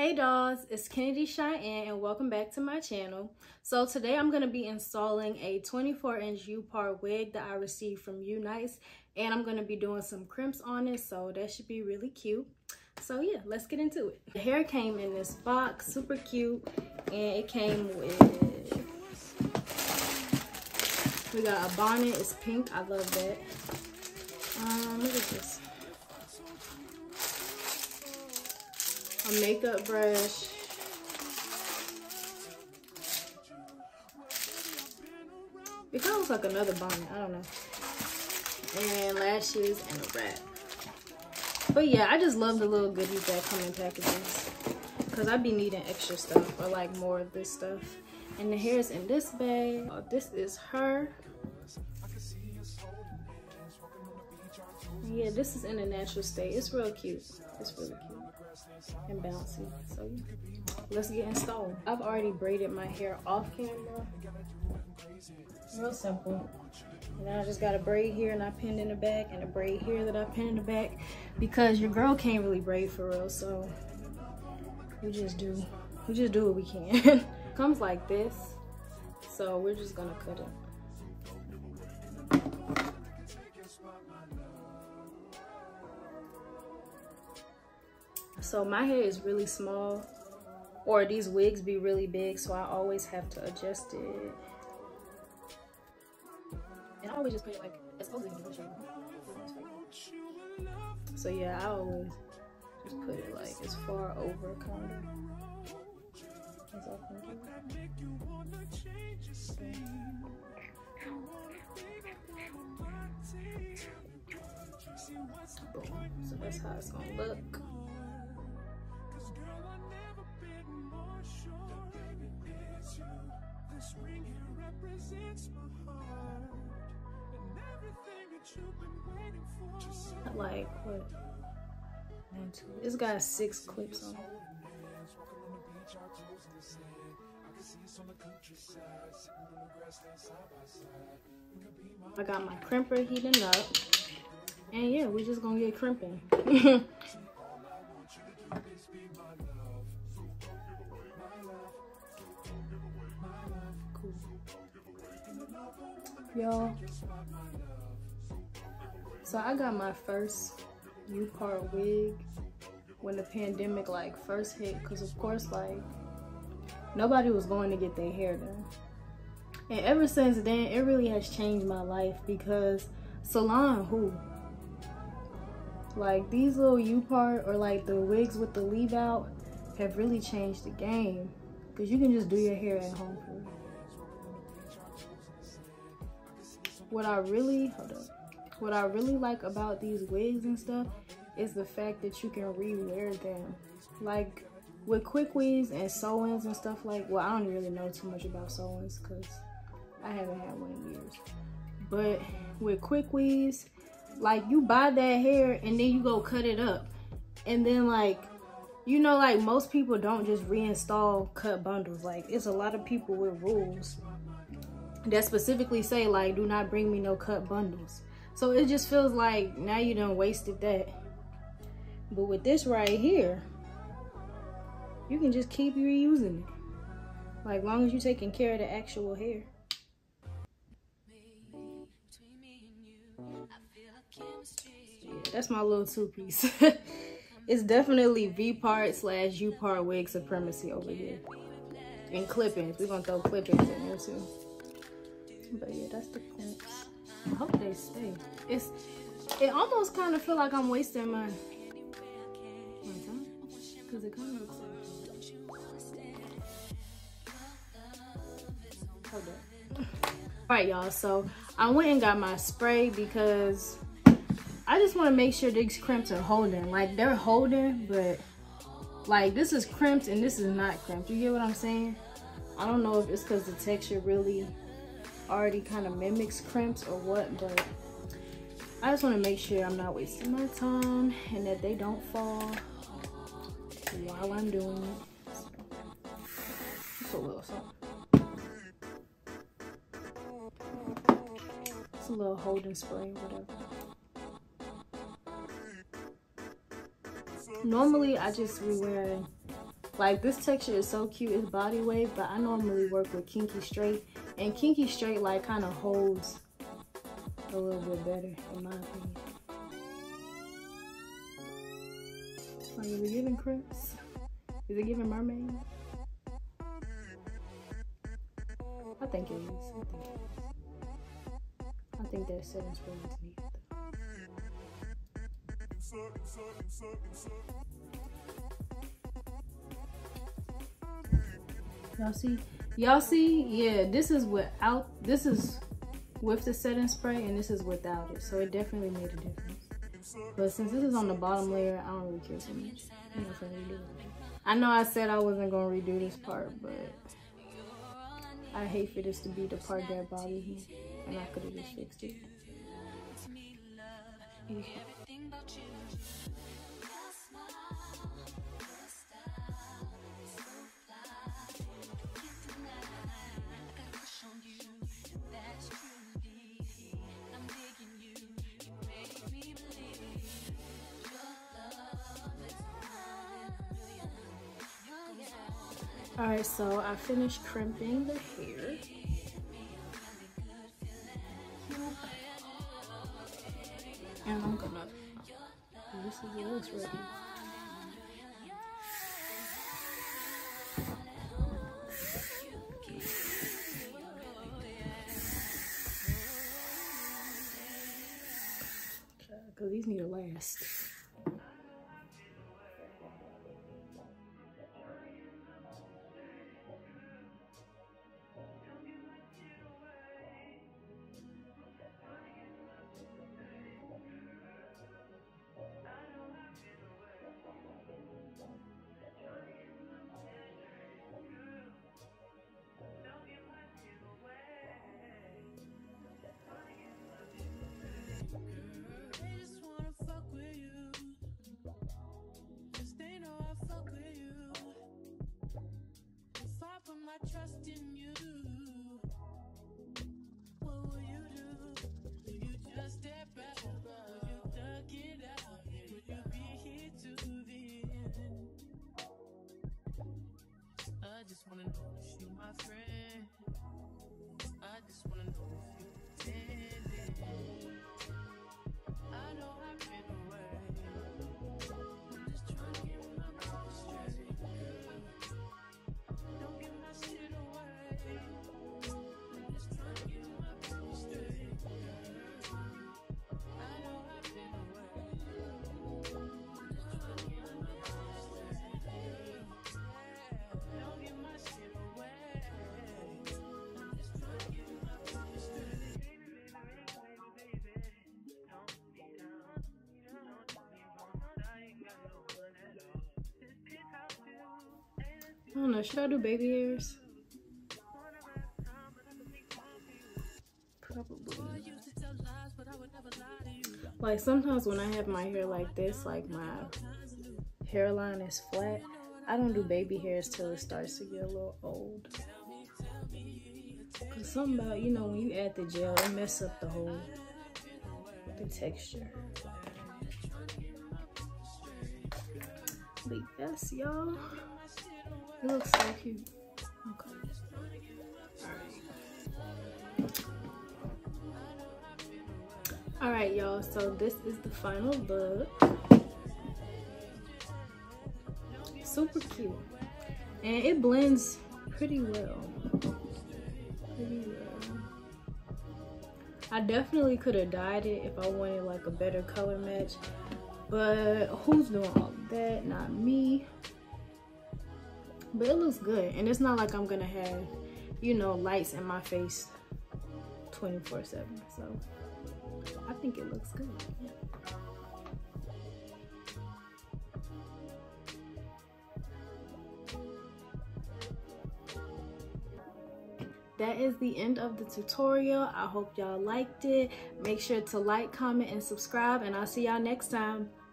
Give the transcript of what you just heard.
Hey dolls, it's Kennedy Cheyenne and welcome back to my channel. So today I'm going to be installing a 24-inch U-part wig that I received from U-Nice, and I'm going to be doing some crimps on it, so that should be really cute. So yeah, let's get into it. The hair came in this box, super cute, and it came with, we got a bonnet, it's pink, I love that. Look at this. A makeup brush, it kind of looks like another bonnet, I don't know, and lashes and a wrap. But yeah, I just love the little goodies that come in packages because I be needing extra stuff or like more of this stuff. And the hair is in this bag. Oh, this is her. Yeah, this is in a natural state. It's real cute. It's really cute and bouncy. So yeah, let's get installed. I've already braided my hair off camera. Real simple. And then I just got a braid here and I pinned in the back, and a braid here that I pinned in the back, because your girl can't really braid for real, so we just do what we can. Comes like this, so we're just gonna cut it. So my hair is really small, or these wigs be really big, so I always have to adjust it. And I always just put it like as close as you can. So yeah, I always just put it like as far over kind of as I can do. Boom. So that's how it's gonna look. This ring here represents my heart, and everything that you've been waiting for. Like what? It's got 6 clips on it. I got my crimper heating up, and yeah, we just gonna get crimping. Y'all, so I got my first U-part wig when the pandemic like first hit, because of course like nobody was going to get their hair done, and ever since then it really has changed my life, because salon like these little U-part or like the wigs with the leave out have really changed the game, because you can just do your hair at home for real. What I really like about these wigs and stuff is the fact that you can rewear them. Like with quick weaves and sew-ins and stuff, like, well, I don't really know too much about sew-ins because I haven't had one in years. But with quick weaves, like you buy that hair and then you go cut it up. And then like, you know, like most people don't just reinstall cut bundles. Like it's a lot of people with rules that specifically say like, do not bring me no cut bundles. So it just feels like now you done wasted that. But with this right here, you can just keep reusing it, like long as you're taking care of the actual hair. Yeah, that's my little 2-piece. It's definitely V-part / U-part wig supremacy over here. And clip-ins, we're gonna throw clip-ins in there too. But yeah, that's the points. I hope they stay. It almost kind of feel like I'm wasting my time, because it kind of looks like. Hold up. Alright y'all, so I went and got my spray because I just want to make sure these crimps are holding. Like they're holding, but like this is crimped and this is not crimped. You get what I'm saying? I don't know if it's because the texture really already kind of mimics crimps or what, but I just want to make sure I'm not wasting my time and that they don't fall while I'm doing it. So, just a little something. It's a little holding spray, whatever. Normally I just be wearing Like, this texture is so cute. It's body wave, but I normally work with Kinky Straight, and Kinky Straight like kind of holds a little bit better in my opinion. Like, is it giving Crips? Is it giving Mermaid? I think it is. I think that setting spray is needed though. Y'all see? Yeah, this is with the setting spray, and this is without it. So it definitely made a difference. But since this is on the bottom layer, I don't really care so much. I'm not gonna redo it. I know I said I wasn't gonna redo this part, but I hate for this to be the part that bothers me, and I could have just fixed it. Alright, so I finished crimping the hair. And I'm gonna, this is it looks ready. Because these need to last. Trust in you. What will you do? Will you just step out? Will you duck it out? Will you be here to the end? I just wanna know if you my friend. I just wanna know if you pretending. I know I've been away. I'm just trying to get my mind straight. Don't give my shit away. I'm just trying to get my mind straight. I know I've been away. I'm just trying to get my mind straight. Don't give my shit away. I'm just trying to get my mind straight. I don't know, should I do baby hairs? Probably. Like, sometimes when I have my hair like this, like my hairline is flat, I don't do baby hairs till it starts to get a little old. Cause something about, you know, when you add the gel, it messes up the whole, the texture. But yes, y'all. It looks so cute. Okay. Alright, y'all. So this is the final look. Super cute. And it blends pretty well. I definitely could have dyed it if I wanted like a better color match. But who's doing all that? Not me. But it looks good, and it's not like I'm gonna have, you know, lights in my face 24/7. So I think it looks good. Yeah. That is the end of the tutorial. I hope y'all liked it. Make sure to like, comment, and subscribe, and I'll see y'all next time.